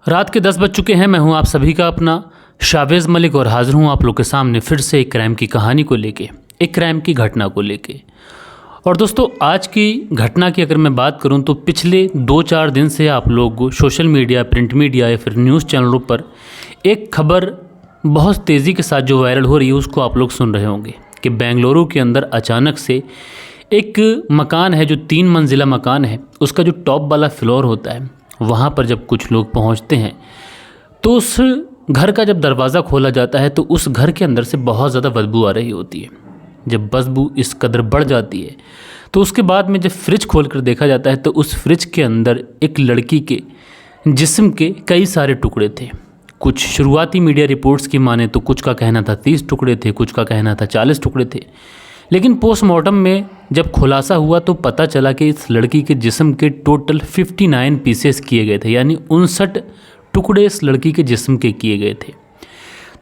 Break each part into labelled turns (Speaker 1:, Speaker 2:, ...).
Speaker 1: रात के 10 बज चुके हैं। मैं हूं आप सभी का अपना शावेज़ मलिक और हाजिर हूं आप लोग के सामने फिर से एक क्राइम की कहानी को लेके, एक क्राइम की घटना को लेके। और दोस्तों, आज की घटना की अगर मैं बात करूं तो पिछले 2-4 दिन से आप लोग सोशल मीडिया, प्रिंट मीडिया या फिर न्यूज़ चैनलों पर एक खबर बहुत तेज़ी के साथ जो वायरल हो रही है उसको आप लोग सुन रहे होंगे कि बेंगलुरु के अंदर अचानक से एक मकान है जो 3 मंजिला मकान है, उसका जो टॉप वाला फ्लोर होता है वहाँ पर जब कुछ लोग पहुँचते हैं तो उस घर का जब दरवाज़ा खोला जाता है तो उस घर के अंदर से बहुत ज़्यादा बदबू आ रही होती है। जब बदबू इस कदर बढ़ जाती है तो उसके बाद में जब फ्रिज खोल कर देखा जाता है तो उस फ्रिज के अंदर एक लड़की के जिस्म के कई सारे टुकड़े थे। कुछ शुरुआती मीडिया रिपोर्ट्स की माने तो कुछ का कहना था 30 टुकड़े थे, कुछ का कहना था 40 टुकड़े थे, लेकिन पोस्टमार्टम में जब खुलासा हुआ तो पता चला कि इस लड़की के जिस्म के टोटल 59 पीसेस किए गए थे, यानी 59 टुकड़े इस लड़की के जिस्म के किए गए थे।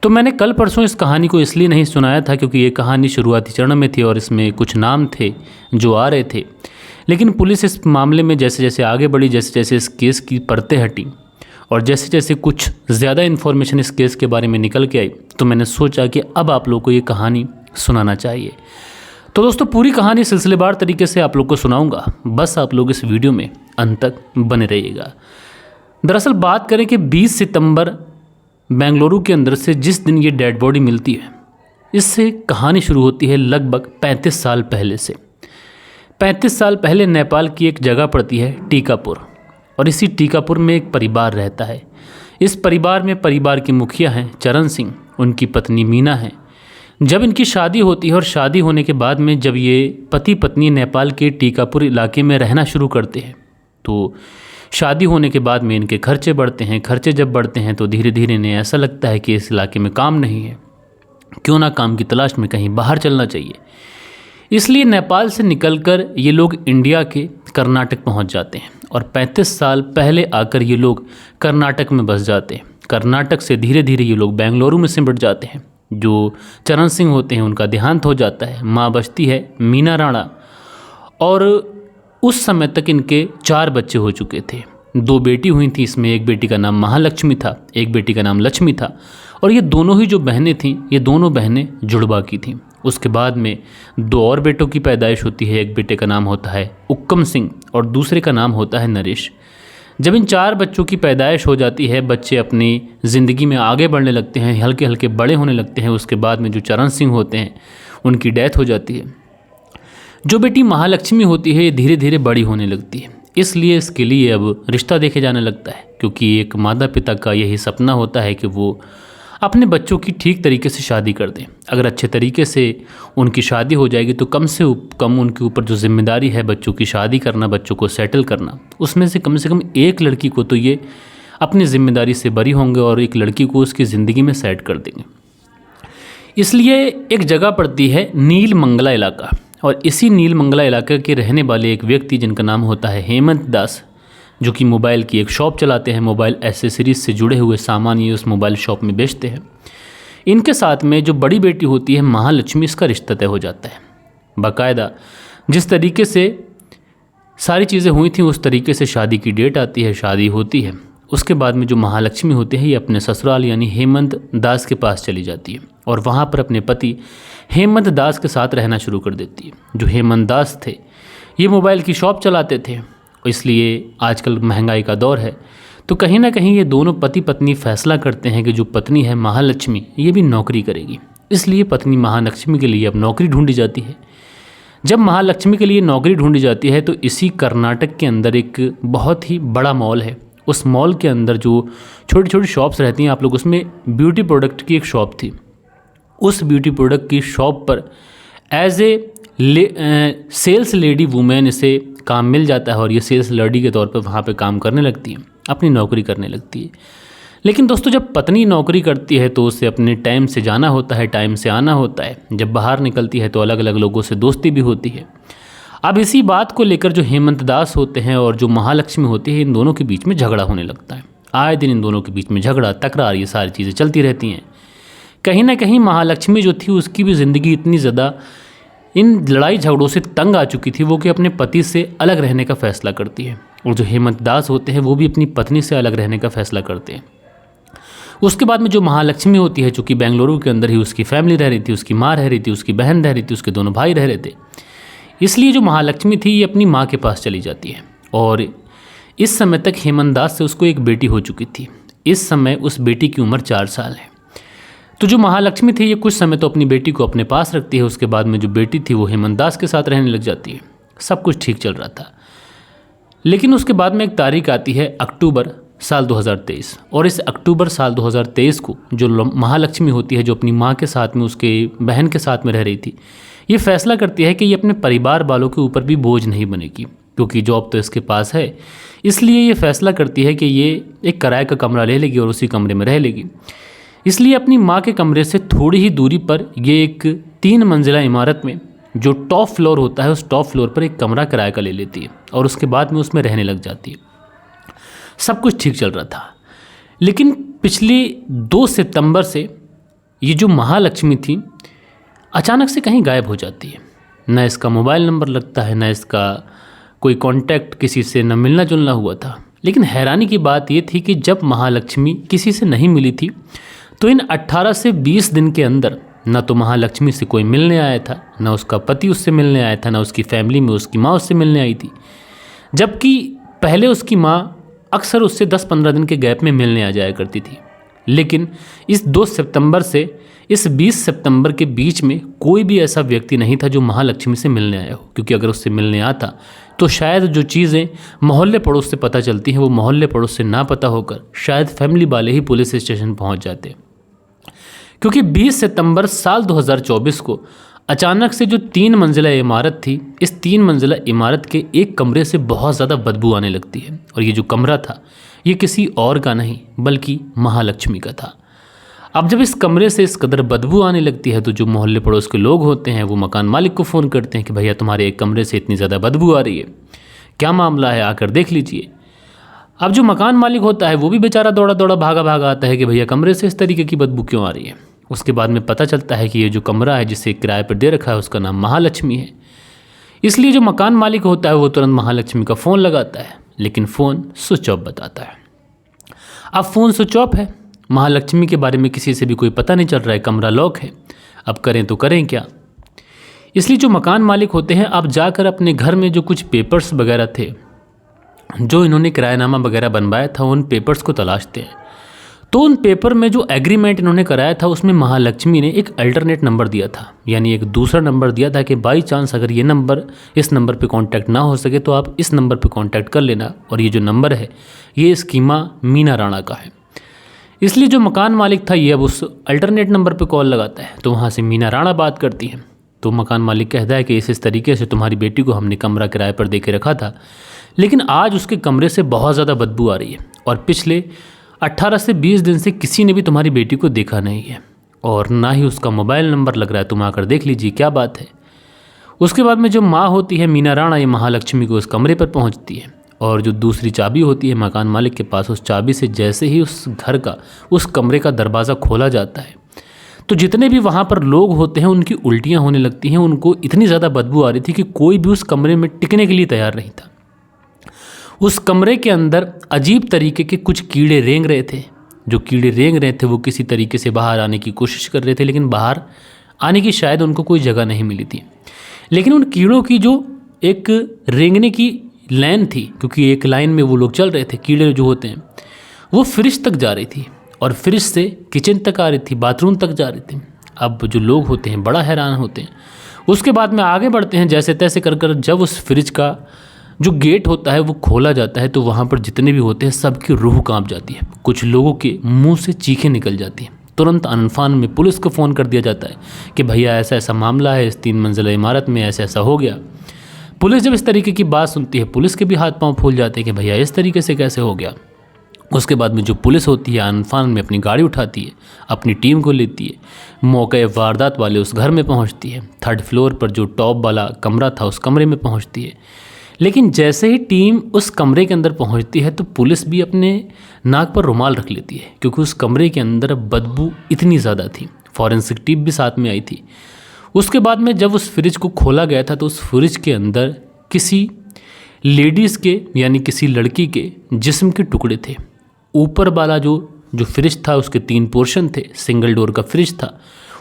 Speaker 1: तो मैंने कल परसों इस कहानी को इसलिए नहीं सुनाया था क्योंकि ये कहानी शुरुआती चरण में थी और इसमें कुछ नाम थे जो आ रहे थे, लेकिन पुलिस इस मामले में जैसे जैसे आगे बढ़ी, जैसे जैसे इस केस की परतें हटी और जैसे जैसे कुछ ज़्यादा इन्फॉर्मेशन इस केस के बारे में निकल के आई तो मैंने सोचा कि अब आप लोग को ये कहानी सुनाना चाहिए। तो दोस्तों, पूरी कहानी सिलसिलेवार तरीके से आप लोग को सुनाऊंगा, बस आप लोग इस वीडियो में अंत तक बने रहिएगा। दरअसल बात करें कि 20 सितंबर बेंगलुरु के अंदर से जिस दिन ये डेड बॉडी मिलती है, इससे कहानी शुरू होती है लगभग 35 साल पहले से। 35 साल पहले नेपाल की एक जगह पड़ती है टीकापुर, और इसी टीकापुर में एक परिवार रहता है। इस परिवार में परिवार के मुखिया हैं चरण सिंह, उनकी पत्नी मीना है। जब इनकी शादी होती है और शादी होने के बाद में जब ये पति पत्नी नेपाल के टीकापुर इलाके में रहना शुरू करते हैं तो शादी होने के बाद में इनके खर्चे बढ़ते हैं। खर्चे जब बढ़ते हैं तो धीरे धीरे इन्हें ऐसा लगता है कि इस इलाके में काम नहीं है, क्यों ना काम की तलाश में कहीं बाहर चलना चाहिए। इसलिए नेपाल से निकलकर ये लोग इंडिया के कर्नाटक पहुंच जाते हैं और 35 साल पहले आकर ये लोग कर्नाटक में बस जाते हैं। कर्नाटक से धीरे धीरे ये लोग बेंगलुरु में सिमट जाते हैं। जो चरण सिंह होते हैं उनका देहांत हो जाता है। माँ बचती है मीना राणा, और उस समय तक इनके 4 बच्चे हो चुके थे। 2 बेटी हुई थी, इसमें एक बेटी का नाम महालक्ष्मी था, एक बेटी का नाम लक्ष्मी था, और ये दोनों ही जो बहनें थीं ये दोनों बहनें जुड़वा की थीं। उसके बाद में 2 और बेटों की पैदाइश होती है। एक बेटे का नाम होता है उक्कम सिंह और दूसरे का नाम होता है नरेश। जब इन 4 बच्चों की पैदाइश हो जाती है, बच्चे अपनी ज़िंदगी में आगे बढ़ने लगते हैं, हल्के हल्के बड़े होने लगते हैं। उसके बाद में जो चरण सिंह होते हैं उनकी डेथ हो जाती है। जो बेटी महालक्ष्मी होती है ये धीरे धीरे बड़ी होने लगती है, इसलिए इसके लिए अब रिश्ता देखे जाने लगता है, क्योंकि एक माता पिता का यही सपना होता है कि वो अपने बच्चों की ठीक तरीके से शादी कर दें। अगर अच्छे तरीके से उनकी शादी हो जाएगी तो कम से कम उनके ऊपर जो जिम्मेदारी है बच्चों की शादी करना, बच्चों को सेटल करना, उसमें से कम एक लड़की को तो ये अपनी ज़िम्मेदारी से बरी होंगे और एक लड़की को उसकी ज़िंदगी में सेट कर देंगे। इसलिए एक जगह पड़ती है नील मंगला इलाका, और इसी नील मंगला इलाके के रहने वाले एक व्यक्ति जिनका नाम होता है हेमंत दास, जो कि मोबाइल की एक शॉप चलाते हैं। मोबाइल एसेसरीज से जुड़े हुए सामान ये उस मोबाइल शॉप में बेचते हैं। इनके साथ में जो बड़ी बेटी होती है महालक्ष्मी, इसका रिश्ता तय हो जाता है। बाकायदा जिस तरीके से सारी चीज़ें हुई थी उस तरीके से शादी की डेट आती है, शादी होती है। उसके बाद में जो महालक्ष्मी होती है ये अपने ससुराल यानी हेमंत दास के पास चली जाती है और वहाँ पर अपने पति हेमंत दास के साथ रहना शुरू कर देती है। जो हेमंत दास थे ये मोबाइल की शॉप चलाते थे, इसलिए आजकल महंगाई का दौर है तो कहीं ना कहीं ये दोनों पति पत्नी फैसला करते हैं कि जो पत्नी है महालक्ष्मी ये भी नौकरी करेगी। इसलिए पत्नी महालक्ष्मी के लिए अब नौकरी ढूंढी जाती है। जब महालक्ष्मी के लिए नौकरी ढूंढी जाती है तो इसी कर्नाटक के अंदर एक बहुत ही बड़ा मॉल है। उस मॉल के अंदर जो छोटी छोटी शॉप्स रहती हैं आप लोग, उसमें ब्यूटी प्रोडक्ट की एक शॉप थी। उस ब्यूटी प्रोडक्ट की शॉप पर as a sales lady women इसे काम मिल जाता है और ये सेल्स लेडी के तौर पर वहाँ पे काम करने लगती है, अपनी नौकरी करने लगती है। लेकिन दोस्तों, जब पत्नी नौकरी करती है तो उसे अपने टाइम से जाना होता है, टाइम से आना होता है। जब बाहर निकलती है तो अलग अलग लोगों से दोस्ती भी होती है। अब इसी बात को लेकर जो हेमंत दास होते हैं और जो महालक्ष्मी होती है इन दोनों के बीच में झगड़ा होने लगता है। आए दिन इन दोनों के बीच में झगड़ा तकरार ये सारी चीज़ें चलती रहती हैं। कहीं ना कहीं महालक्ष्मी जो थी उसकी भी ज़िंदगी इतनी ज़्यादा इन लड़ाई झगड़ों से तंग आ चुकी थी वो कि अपने पति से अलग रहने का फैसला करती है। और जो हेमंत दास होते हैं वो भी अपनी पत्नी से अलग रहने का फैसला करते हैं। उसके बाद में जो महालक्ष्मी होती है, चूँकि बेंगलुरु के अंदर ही उसकी फैमिली रह रही थी, उसकी माँ रह रही थी, उसकी बहन रह रही थी, उसके दोनों भाई रह रहे थे, इसलिए जो महालक्ष्मी थी ये अपनी माँ के पास चली जाती है। और इस समय तक हेमंत दास से उसको एक बेटी हो चुकी थी। इस समय उस बेटी की उम्र 4 साल है। तो जो महालक्ष्मी थी ये कुछ समय तो अपनी बेटी को अपने पास रखती है। उसके बाद में जो बेटी थी वो हेमंत दास के साथ रहने लग जाती है। सब कुछ ठीक चल रहा था, लेकिन उसके बाद में एक तारीख आती है अक्टूबर साल 2023। और इस अक्टूबर साल 2023 को जो महालक्ष्मी होती है, जो अपनी माँ के साथ में उसके बहन के साथ में रह रही थी, ये फैसला करती है कि ये अपने परिवार वालों के ऊपर भी बोझ नहीं बनेगी, क्योंकि जॉब तो इसके पास है। इसलिए ये फैसला करती है कि ये एक किराए का कमरा ले लेगी और उसी कमरे में रह लेगी। इसलिए अपनी माँ के कमरे से थोड़ी ही दूरी पर ये एक 3 मंजिला इमारत में जो टॉप फ्लोर होता है, उस टॉप फ्लोर पर एक कमरा किराए का ले लेती है और उसके बाद में उसमें रहने लग जाती है। सब कुछ ठीक चल रहा था, लेकिन पिछले 2 सितंबर से ये जो महालक्ष्मी थी अचानक से कहीं गायब हो जाती है। न इसका मोबाइल नंबर लगता है, न इसका कोई कांटेक्ट किसी से, न मिलना जुलना हुआ था। लेकिन हैरानी की बात ये थी कि जब महालक्ष्मी किसी से नहीं मिली थी तो इन 18 से 20 दिन के अंदर न तो महालक्ष्मी से कोई मिलने आया था, न उसका पति उससे मिलने आया था, न उसकी फैमिली में उसकी माँ उससे मिलने आई थी। जबकि पहले उसकी माँ अक्सर उससे 10-15 दिन के गैप में मिलने आ जाया करती थी। लेकिन इस 2 सितंबर से इस 20 सितंबर के बीच में कोई भी ऐसा व्यक्ति नहीं था जो महालक्ष्मी से मिलने आया हो, क्योंकि अगर उससे मिलने आता तो शायद जो चीज़ें मोहल्ले पड़ोस से पता चलती हैं वो मोहल्ले पड़ोस से ना पता होकर शायद फैमिली वाले ही पुलिस स्टेशन पहुंच जाते। क्योंकि 20 सितंबर साल 2024 को अचानक से जो 3 मंजिला इमारत थी, इस 3 मंजिला इमारत के एक कमरे से बहुत ज़्यादा बदबू आने लगती है। और ये जो कमरा था ये किसी और का नहीं बल्कि महालक्ष्मी का था। अब जब इस कमरे से इस कदर बदबू आने लगती है तो जो मोहल्ले पड़ोस के लोग होते हैं वो मकान मालिक को फ़ोन करते हैं कि भैया तुम्हारे एक कमरे से इतनी ज़्यादा बदबू आ रही है, क्या मामला है, आकर देख लीजिए। अब जो मकान मालिक होता है वो भी बेचारा दौड़ा दौड़ा भागा भागा आता है कि भैया कमरे से इस तरीके की बदबू क्यों आ रही है। उसके बाद में पता चलता है कि ये जो कमरा है जिसे किराए पर दे रखा है उसका नाम महालक्ष्मी है। इसलिए जो मकान मालिक होता है वो तुरंत महालक्ष्मी का फ़ोन लगाता है, लेकिन फ़ोन स्विच ऑफ बताता है। अब फ़ोन स्विच ऑफ है, महालक्ष्मी के बारे में किसी से भी कोई पता नहीं चल रहा है, कमरा लॉक है। अब करें तो करें क्या। इसलिए जो मकान मालिक होते हैं अब जाकर अपने घर में जो कुछ पेपर्स वगैरह थे जो इन्होंने किरायानामा वगैरह बनवाया था उन पेपर्स को तलाशते हैं। तो उन पेपर में जो एग्रीमेंट इन्होंने कराया था उसमें महालक्ष्मी ने एक अल्टरनेट नंबर दिया था, यानी एक दूसरा नंबर दिया था कि बाई चांस अगर ये नंबर इस नंबर पे कांटेक्ट ना हो सके तो आप इस नंबर पे कांटेक्ट कर लेना। और ये जो नंबर है ये इसकी माँ मीना राणा का है। इसलिए जो मकान मालिक था ये अब उस अल्टरनेट नंबर पे कॉल लगाता है तो वहाँ से मीना राणा बात करती है। तो मकान मालिक कहता है कि इस तरीके से तुम्हारी बेटी को हमने कमरा किराए पर दे के रखा था, लेकिन आज उसके कमरे से बहुत ज़्यादा बदबू आ रही है और पिछले 18 से 20 दिन से किसी ने भी तुम्हारी बेटी को देखा नहीं है और ना ही उसका मोबाइल नंबर लग रहा है, तुम आकर देख लीजिए क्या बात है। उसके बाद में जो माँ होती है मीना राणा, ये महालक्ष्मी को उस कमरे पर पहुँचती है और जो दूसरी चाबी होती है मकान मालिक के पास, उस चाबी से जैसे ही उस घर का, उस कमरे का दरवाज़ा खोला जाता है तो जितने भी वहाँ पर लोग होते हैं उनकी उल्टियाँ होने लगती हैं। उनको इतनी ज़्यादा बदबू आ रही थी कि कोई भी उस कमरे में टिकने के लिए तैयार नहीं था। उस कमरे के अंदर अजीब तरीके के कुछ कीड़े रेंग रहे थे। जो कीड़े रेंग रहे थे वो किसी तरीके से बाहर आने की कोशिश कर रहे थे, लेकिन बाहर आने की शायद उनको कोई जगह नहीं मिली थी। लेकिन उन कीड़ों की जो एक रेंगने की लाइन थी, क्योंकि एक लाइन में वो लोग चल रहे थे, कीड़े जो होते हैं वो फ्रिज तक जा रही थी और फ्रिज से किचन तक आ रही थी, बाथरूम तक जा रही थी। अब जो लोग होते हैं बड़ा हैरान होते हैं। उसके बाद में आगे बढ़ते हैं, जैसे तैसे कर कर जब उस फ्रिज का जो गेट होता है वो खोला जाता है तो वहाँ पर जितने भी होते हैं सबकी रूह कांप जाती है। कुछ लोगों के मुंह से चीखें निकल जाती हैं। तुरंत अनफान में पुलिस को फ़ोन कर दिया जाता है कि भैया ऐसा ऐसा मामला है, इस 3 मंजिला इमारत में ऐसा ऐसा हो गया। पुलिस जब इस तरीके की बात सुनती है पुलिस के भी हाथ पांव फूल जाते हैं कि भैया इस तरीके से कैसे हो गया। उसके बाद में जो पुलिस होती है अनफान में अपनी गाड़ी उठाती है, अपनी टीम को लेती है, मौके वारदात वाले उस घर में पहुंचती है। 3rd फ्लोर पर जो टॉप वाला कमरा था उस कमरे में पहुंचती है। लेकिन जैसे ही टीम उस कमरे के अंदर पहुंचती है तो पुलिस भी अपने नाक पर रुमाल रख लेती है, क्योंकि उस कमरे के अंदर बदबू इतनी ज़्यादा थी। फॉरेंसिक टीम भी साथ में आई थी। उसके बाद में जब उस फ्रिज को खोला गया था तो उस फ्रिज के अंदर किसी लेडीज़ के यानी किसी लड़की के जिस्म के टुकड़े थे। ऊपर वाला जो फ्रिज था उसके 3 पोर्शन थे, सिंगल डोर का फ्रिज था।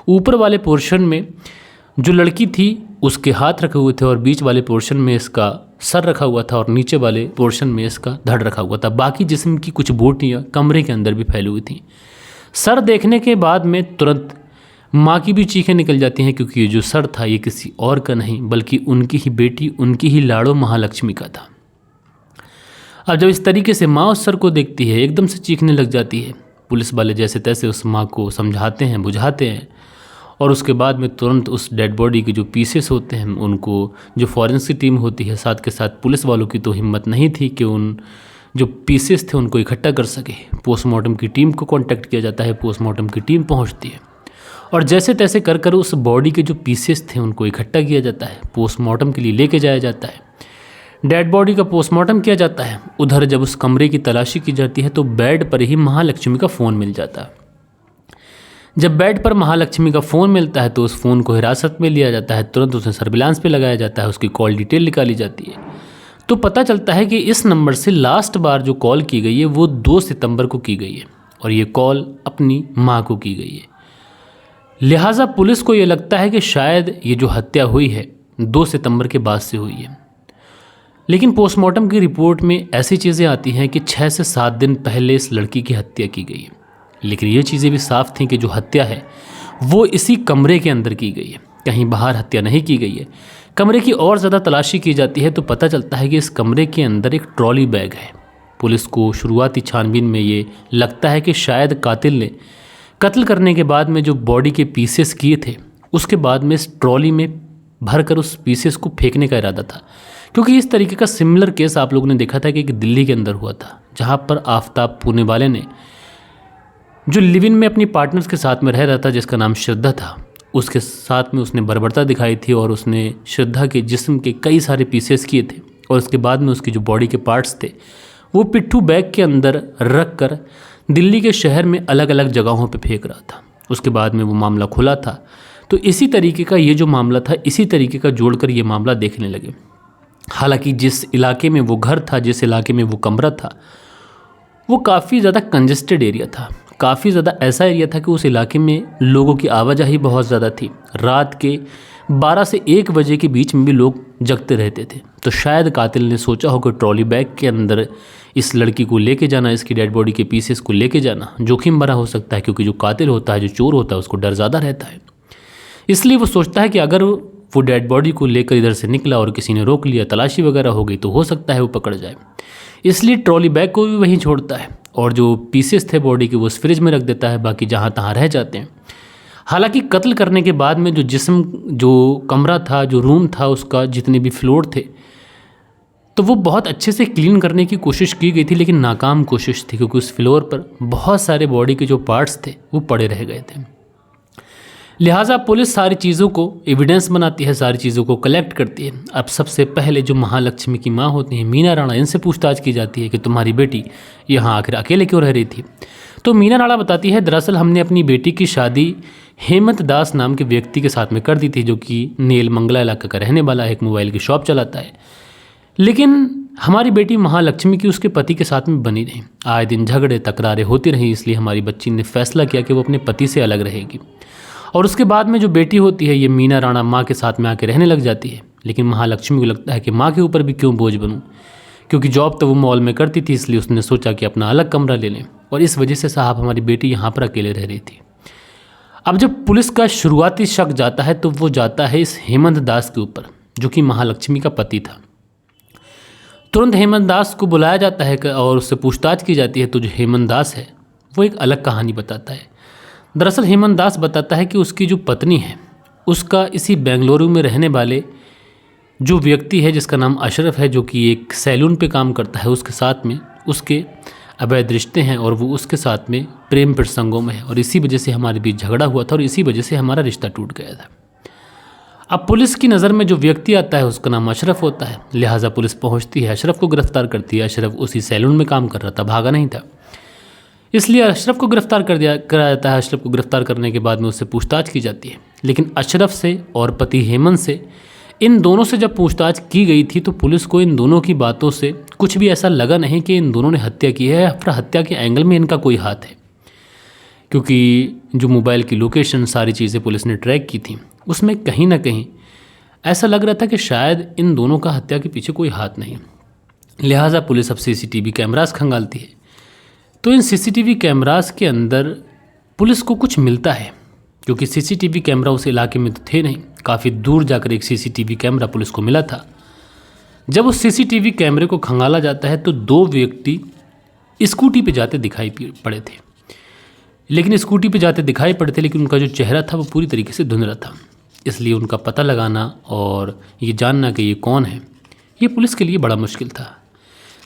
Speaker 1: ऊपर वाले पोर्शन में जो लड़की थी उसके हाथ रखे हुए थे और बीच वाले पोर्शन में इसका सर रखा हुआ था और नीचे वाले पोर्शन में इसका धड़ रखा हुआ था। बाकी जिस्म की कुछ बोटियाँ कमरे के अंदर भी फैली हुई थीं। सर देखने के बाद में तुरंत माँ की भी चीखें निकल जाती हैं, क्योंकि ये जो सर था ये किसी और का नहीं बल्कि उनकी ही बेटी, उनकी ही लाड़ो महालक्ष्मी का था। अब जब इस तरीके से माँ उस सर को देखती है एकदम से चीखने लग जाती है। पुलिस वाले जैसे तैसे उस माँ को समझाते हैं, बुझाते हैं और उसके बाद में तुरंत उस डेड बॉडी के जो पीसेस होते हैं उनको, जो फॉरेंसिक टीम होती है साथ के साथ पुलिस वालों की तो हिम्मत नहीं थी कि उन जो पीसेस थे उनको इकट्ठा कर सके। पोस्टमार्टम की टीम को कांटेक्ट किया जाता है, पोस्टमार्टम की टीम पहुंचती है और जैसे तैसे कर कर उस बॉडी के जो पीसेस थे उनको इकट्ठा किया जाता है, पोस्टमार्टम के लिए लेके जाया जाता है। डेड बॉडी का पोस्टमार्टम किया जाता है। उधर जब उस कमरे की तलाशी की जाती है तो बेड पर ही महालक्ष्मी का फ़ोन मिल जाता है। जब बेड पर महालक्ष्मी का फ़ोन मिलता है तो उस फ़ोन को हिरासत में लिया जाता है, तुरंत उसे सर्विलांस पे लगाया जाता है, उसकी कॉल डिटेल निकाली जाती है। तो पता चलता है कि इस नंबर से लास्ट बार जो कॉल की गई है वो 2 सितंबर को की गई है और ये कॉल अपनी माँ को की गई है। लिहाजा पुलिस को ये लगता है कि शायद ये जो हत्या हुई है 2 सितंबर के बाद से हुई है। लेकिन पोस्टमार्टम की रिपोर्ट में ऐसी चीज़ें आती हैं कि 6 से 7 दिन पहले इस लड़की की हत्या की गई है। लेकिन ये चीज़ें भी साफ थीं कि जो हत्या है वो इसी कमरे के अंदर की गई है, कहीं बाहर हत्या नहीं की गई है। कमरे की और ज़्यादा तलाशी की जाती है तो पता चलता है कि इस कमरे के अंदर एक ट्रॉली बैग है। पुलिस को शुरुआती छानबीन में ये लगता है कि शायद कातिल ने कत्ल करने के बाद में जो बॉडी के पीसेस किए थे उसके बाद में इस ट्रॉली में भरकर उस पीसेस को फेंकने का इरादा था, क्योंकि इस तरीके का सिमिलर केस आप लोगों ने देखा था कि दिल्ली के अंदर हुआ था, जहाँ पर आफ्ताब पुणे वाले ने जो लिव इन में अपनी पार्टनर्स के साथ में रह रहा था जिसका नाम श्रद्धा था, उसके साथ में उसने बर्बरता दिखाई थी और उसने श्रद्धा के जिस्म के कई सारे पीसेस किए थे और उसके बाद में उसकी जो बॉडी के पार्ट्स थे वो पिट्ठू बैग के अंदर रख कर दिल्ली के शहर में अलग अलग जगहों पे फेंक रहा था। उसके बाद में वो मामला खुला था। तो इसी तरीके का ये जो मामला था, इसी तरीके का जोड़कर ये मामला देखने लगे। हालांकि जिस इलाके में वो घर था, जिस इलाके में वो कमरा था, वो काफ़ी ज़्यादा कंजेस्टेड एरिया था, काफ़ी ज़्यादा ऐसा एरिया था कि उस इलाके में लोगों की आवाजाही बहुत ज़्यादा थी। रात के 12 से 1 बजे के बीच में भी लोग जगते रहते थे। तो शायद कातिल ने सोचा हो कि ट्रॉली बैग के अंदर इस लड़की को लेके जाना, इसकी डेड बॉडी के पीसेस को लेके जाना जोखिम भरा हो सकता है, क्योंकि जो कातिल होता है, जो चोर होता है, उसको डर ज़्यादा रहता है। इसलिए वो सोचता है कि अगर वो डेड बॉडी को लेकर इधर से निकला और किसी ने रोक लिया, तलाशी वगैरह हो गई, तो हो सकता है वो पकड़ जाए। इसलिए ट्रॉली बैग को भी वहीं छोड़ता है और जो पीसेस थे बॉडी के वो उस फ्रिज में रख देता है, बाकी जहाँ तहाँ रह जाते हैं। हालांकि कत्ल करने के बाद में जो जिस्म, जो कमरा था, जो रूम था, उसका जितने भी फ्लोर थे, तो वो बहुत अच्छे से क्लीन करने की कोशिश की गई थी, लेकिन नाकाम कोशिश थी, क्योंकि उस फ्लोर पर बहुत सारे बॉडी के जो पार्ट्स थे वो पड़े रह गए थे। लिहाजा पुलिस सारी चीज़ों को एविडेंस बनाती है, सारी चीज़ों को कलेक्ट करती है। अब सबसे पहले जो महालक्ष्मी की माँ होती हैं मीना राणा, इनसे पूछताछ की जाती है कि तुम्हारी बेटी यहाँ आखिर अकेले क्यों रह रही थी। तो मीना राणा बताती है, दरअसल हमने अपनी बेटी की शादी हेमंत दास नाम के व्यक्ति के साथ में कर दी थी, जो कि नेल मंगला इलाका का रहने वाला है, एक मोबाइल की शॉप चलाता है। लेकिन हमारी बेटी महालक्ष्मी की उसके पति के साथ में बनी रही, आए दिन झगड़े तकरारें होती रहीं, इसलिए हमारी बच्ची ने फैसला किया कि वो अपने पति से अलग रहेगी। और उसके बाद में जो बेटी होती है ये मीना राणा माँ के साथ में आके रहने लग जाती है। लेकिन महालक्ष्मी को लगता है कि माँ के ऊपर भी क्यों बोझ बनूं, क्योंकि जॉब तो वो मॉल में करती थी, इसलिए उसने सोचा कि अपना अलग कमरा ले लें और इस वजह से साहब हमारी बेटी यहाँ पर अकेले रह रही थी। अब जब पुलिस का शुरुआती शक जाता है तो वो जाता है इस हेमंत दास के ऊपर, जो कि महालक्ष्मी का पति था। तुरंत हेमंत दास को बुलाया जाता है और उससे पूछताछ की जाती है। तो जो हेमंत दास है वो एक अलग कहानी बताता है। दरअसल हेमंत दास बताता है कि उसकी जो पत्नी है उसका इसी बेंगलुरु में रहने वाले जो व्यक्ति है जिसका नाम अशरफ है, जो कि एक सैलून पे काम करता है, उसके साथ में उसके अवैध रिश्ते हैं और वो उसके साथ में प्रेम प्रसंगों में है और इसी वजह से हमारे बीच झगड़ा हुआ था और इसी वजह से हमारा रिश्ता टूट गया था। अब पुलिस की नज़र में जो व्यक्ति आता है उसका नाम अशरफ होता है, लिहाजा पुलिस पहुंचती है, अशरफ को गिरफ्तार करती है। अशरफ उसी सैलून में काम कर रहा था, भागा नहीं था। इसलिए अशरफ को गिरफ्तार करा जाता है। अशरफ को गिरफ्तार करने के बाद में उससे पूछताछ की जाती है, लेकिन अशरफ से और पति हेमंत से, इन दोनों से जब पूछताछ की गई थी तो पुलिस को इन दोनों की बातों से कुछ भी ऐसा लगा नहीं कि इन दोनों ने हत्या की है या फिर हत्या के एंगल में इनका कोई हाथ है, क्योंकि जो मोबाइल की लोकेशन सारी चीज़ें पुलिस ने ट्रैक की थी उसमें कहीं ना कहीं ऐसा लग रहा था कि शायद इन दोनों का हत्या के पीछे कोई हाथ नहीं। लिहाजा पुलिस अब सीसीटीवी कैमरास खंगालती है। तो इन सीसीटीवी कैमरास के अंदर पुलिस को कुछ मिलता है, क्योंकि सीसीटीवी कैमरा उस इलाके में तो थे नहीं, काफ़ी दूर जाकर एक सीसीटीवी कैमरा पुलिस को मिला था। जब उस सीसीटीवी कैमरे को खंगाला जाता है तो 2 व्यक्ति स्कूटी पे जाते दिखाई पड़े थे, लेकिन स्कूटी पे जाते दिखाई पड़े थे, लेकिन उनका जो चेहरा था वो पूरी तरीके से धुंधला था। इसलिए उनका पता लगाना और ये जानना कि ये कौन है, ये पुलिस के लिए बड़ा मुश्किल था।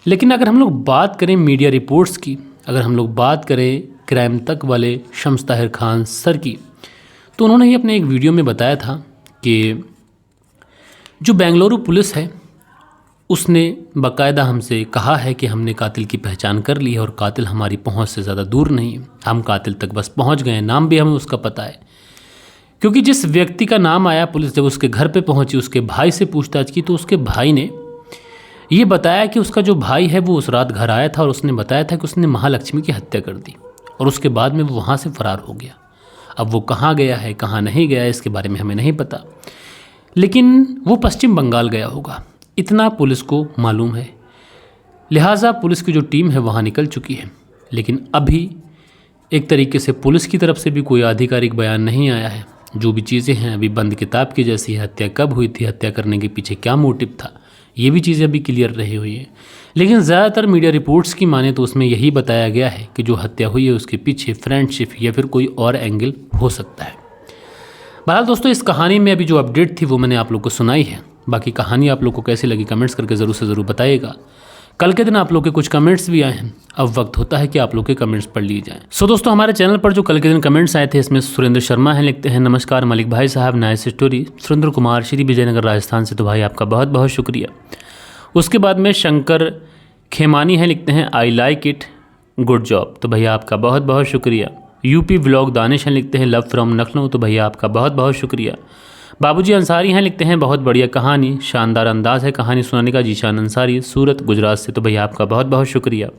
Speaker 1: लेकिन अगर हम लोग बात करें मीडिया रिपोर्ट्स की, अगर हम लोग बात करें क्राइम तक वाले शम्स ताहिर खान सर की, तो उन्होंने ही अपने एक वीडियो में बताया था कि जो बेंगलुरु पुलिस है उसने बाकायदा हमसे कहा है कि हमने कातिल की पहचान कर ली है और कातिल हमारी पहुंच से ज़्यादा दूर नहीं है, हम कातिल तक बस पहुंच गए, नाम भी हमें उसका पता है। क्योंकि जिस व्यक्ति का नाम आया, पुलिस जब उसके घर पे पहुंची, उसके भाई से पूछताछ की तो उसके भाई ने ये बताया कि उसका जो भाई है वो उस रात घर आया था और उसने बताया था कि उसने महालक्ष्मी की हत्या कर दी और उसके बाद में वो वहाँ से फ़रार हो गया। अब वो कहाँ गया है कहाँ नहीं गया है इसके बारे में हमें नहीं पता, लेकिन वो पश्चिम बंगाल गया होगा, इतना पुलिस को मालूम है। लिहाजा पुलिस की जो टीम है वहाँ निकल चुकी है, लेकिन अभी एक तरीके से पुलिस की तरफ से भी कोई आधिकारिक बयान नहीं आया है। जो भी चीज़ें हैं अभी बंद किताब की जैसी है। हत्या कब हुई थी, हत्या करने के पीछे क्या मोटिव था, ये भी चीज़ें अभी क्लियर रही हुई है। लेकिन ज़्यादातर मीडिया रिपोर्ट्स की माने तो उसमें यही बताया गया है कि जो हत्या हुई है उसके पीछे फ्रेंडशिप या फिर कोई और एंगल हो सकता है। बहरहाल दोस्तों, इस कहानी में अभी जो अपडेट थी वो मैंने आप लोग को सुनाई है। बाकी कहानी आप लोग को कैसी लगी कमेंट्स करके ज़रूर से ज़रूर बताइएगा। कल के दिन आप लोग के कुछ कमेंट्स भी आए हैं, अब वक्त होता है कि आप लोग के कमेंट्स पढ़ लिए जाएं। सो दोस्तों, हमारे चैनल पर जो कल के दिन कमेंट्स आए थे इसमें सुरेंद्र शर्मा हैं, लिखते हैं नमस्कार मलिक भाई साहब, नाइस स्टोरी। सुरेंद्र कुमार श्री विजयनगर राजस्थान से, तो भाई आपका बहुत बहुत शुक्रिया। उसके बाद में शंकर खेमानी हैं, लिखते हैं I like it, good job, तो भैया आपका बहुत बहुत शुक्रिया। यूपी व्लॉग दानिश हैं, लिखते हैं लव फ्रॉम लखनऊ, तो भैया आपका बहुत बहुत शुक्रिया। बाबूजी अंसारी हैं, लिखते हैं बहुत बढ़िया कहानी, शानदार अंदाज़ है कहानी सुनाने का, जीशान अंसारी सूरत गुजरात से, तो भैया आपका बहुत बहुत शुक्रिया।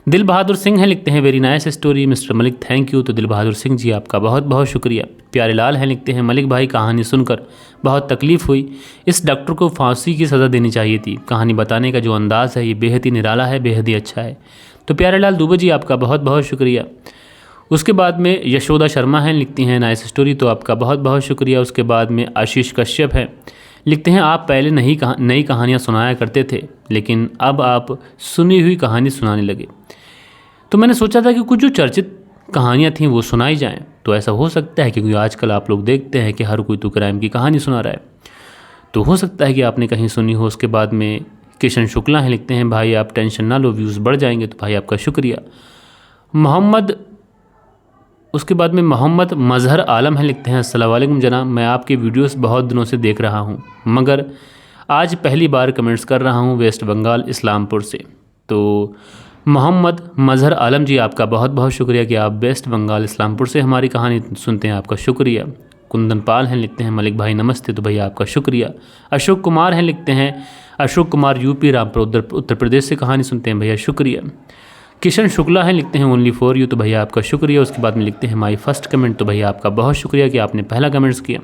Speaker 1: दिल बहादुर सिंह हैं, लिखते हैं very nice story mister Malik, thank you, तो दिल बहादुर सिंह जी आपका बहुत बहुत शुक्रिया। प्यारे लाल हैं, लिखते हैं मलिक भाई कहानी सुनकर बहुत तकलीफ़ हुई, इस डॉक्टर को फांसी की सज़ा देनी चाहिए थी, कहानी बताने का जो अंदाज़ है ये बेहद ही निराला है, बेहद ही अच्छा है, तो प्यारे लाल दुबे जी आपका बहुत बहुत शुक्रिया। उसके बाद में यशोदा शर्मा हैं, लिखती हैं नाइस स्टोरी, तो आपका बहुत बहुत शुक्रिया। उसके बाद में आशीष कश्यप हैं, लिखते हैं आप पहले नई कहानियाँ सुनाया करते थे, लेकिन अब आप सुनी हुई कहानी सुनाने लगे, तो मैंने सोचा था कि कुछ जो चर्चित कहानियाँ थीं वो सुनाई जाएं। तो ऐसा हो सकता है क्योंकि आजकल आप लोग देखते हैं कि हर कोई तो क्राइम की कहानी सुना रहा है, तो हो सकता है कि आपने कहीं सुनी हो। उसके बाद में किशन शुक्ला हैं, लिखते हैं भाई आप टेंशन ना लो, व्यूज़ बढ़ जाएंगे, तो भाई आपका शुक्रिया। उसके बाद में मोहम्मद मजहर आलम हैं, लिखते हैं अस्सलाम वालेकुम जनाब, मैं आपके वीडियोस बहुत दिनों से देख रहा हूं, मगर आज पहली बार कमेंट्स कर रहा हूं वेस्ट बंगाल इस्लामपुर से। तो मोहम्मद मजहर आलम जी आपका बहुत बहुत शुक्रिया कि आप वेस्ट बंगाल इस्लामपुर से हमारी कहानी सुनते हैं, आपका शुक्रिया। कुंदन पाल हैं, लिखते हैं मलिक भाई नमस्ते, तो भैया आपका शुक्रिया। अशोक कुमार हैं, लिखते हैं अशोक कुमार यूपी रामपुर उत्तर प्रदेश से कहानी सुनते हैं, भैया शुक्रिया। किशन शुक्ला हैं, लिखते हैं ओनली फॉर यू, तो भैया आपका शुक्रिया। उसके बाद में लिखते हैं माई फर्स्ट कमेंट, तो भैया आपका बहुत शुक्रिया कि आपने पहला कमेंट्स किया।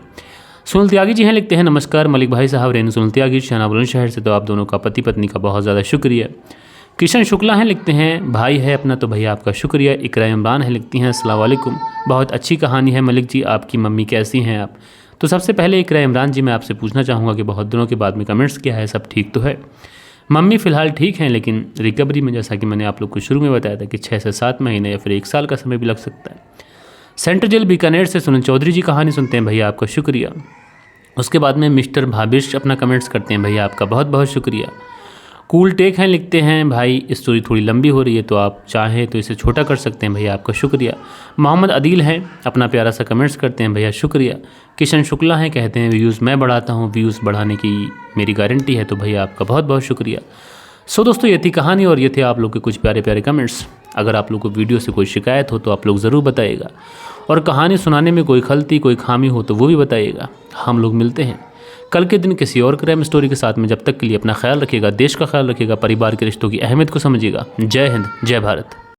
Speaker 1: सुनील त्यागी जी हैं, लिखते हैं नमस्कार मलिक भाई साहब, रेनू सुनील त्यागी शाना बुलंदशहर से, तो आप दोनों का पति पत्नी का बहुत ज़्यादा शुक्रिया। किशन शुक्ला हैं, लिखते हैं भाई है अपना, तो भैया आपका शुक्रिया। इकरा इमरान है, लिखती हैं अस्सलाम वालेकुम, बहुत अच्छी कहानी है मलिक जी, आपकी मम्मी कैसी हैं आप। तो सबसे पहले इकरा इमरान जी मैं आपसे पूछना चाहूँगा कि बहुत दिनों के बाद में कमेंट्स किया है, सब ठीक तो है? मम्मी फ़िलहाल ठीक हैं, लेकिन रिकवरी में जैसा कि मैंने आप लोग को शुरू में बताया था कि 6 से 7 महीने या फिर 1 साल का समय भी लग सकता है। सेंट्रल जेल बीकानेर से सुनील चौधरी जी कहानी सुनते हैं, भैया आपका शुक्रिया। उसके बाद में मिस्टर भाभिश अपना कमेंट्स करते हैं, भैया आपका बहुत बहुत शुक्रिया। कूल टेक हैं, लिखते हैं भाई स्टोरी थोड़ी लंबी हो रही है, तो आप चाहें तो इसे छोटा कर सकते हैं, भैया आपका शुक्रिया। मोहम्मद अदील हैं, अपना प्यारा सा कमेंट्स करते हैं, भैया शुक्रिया। किशन शुक्ला हैं, कहते हैं व्यूज़ मैं बढ़ाता हूँ, व्यूज़ बढ़ाने की मेरी गारंटी है, तो भैया आपका बहुत बहुत शुक्रिया। सो दोस्तों, ये थी कहानी और ये थे आप लोग के कुछ प्यारे प्यारे कमेंट्स। अगर आप लोग को वीडियो से कोई शिकायत हो तो आप लोग ज़रूर बताइएगा, और कहानी सुनाने में कोई खलती कोई खामी हो तो वो भी बताइएगा। हम लोग मिलते हैं कल के दिन किसी और क्राइम स्टोरी के साथ में। जब तक के लिए अपना ख्याल रखिएगा, देश का ख्याल रखिएगा, परिवार के रिश्तों की अहमियत को समझिएगा। जय हिंद, जय भारत।